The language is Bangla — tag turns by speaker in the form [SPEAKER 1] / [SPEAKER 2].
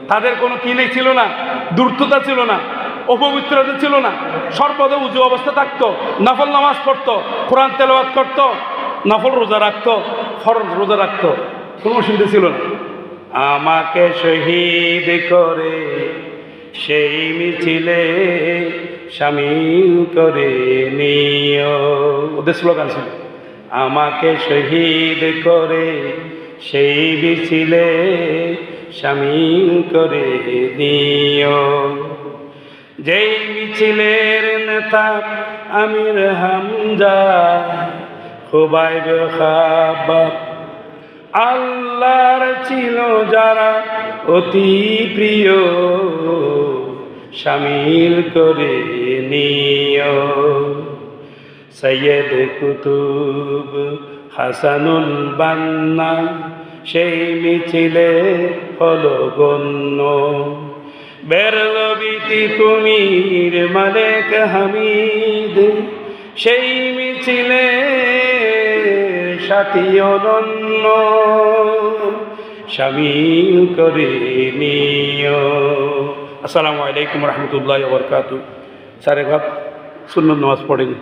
[SPEAKER 1] তাদের কোনো কি নেই ছিল না, দূর্ততা ছিল না, অপবিত্রতা ছিল না, সর্বদা উজু অবস্থা থাকতো, নফল নামাজ পড়তো, কোরআন তেলাওয়াত করতো, নফল রোজা রাখতো, ফরজ রোজা রাখতো, কোনো অসুবিধা ছিল না। আমাকে শহীদ করে সেই মিছিলে শামিল করে নিও, ওদের স্লোগান ছিল আমাকে শহীদ করে সেই মিছিলে শামিল করে নিও। যেই মিছিলের নেতা আমির হামজা, খুবাইব খাব্বাব আল্লাহর ছিল যারা অতি প্রিয়, শামিল করে নিও। সৈয়দ কুতুব হাসানুল বান্না সেই মিছিলে হলো গণ্য, বেরলবিতি তুমির মালেক হামিদ সেই মিছিলে সাথী অনন্য, শামিল করে নিও। আসসালামু আলাইকুম রহমতুল্লাহ ওয়া বারাকাতুহু। সারে ঘর সুন্নত নামাজ পড়েনি।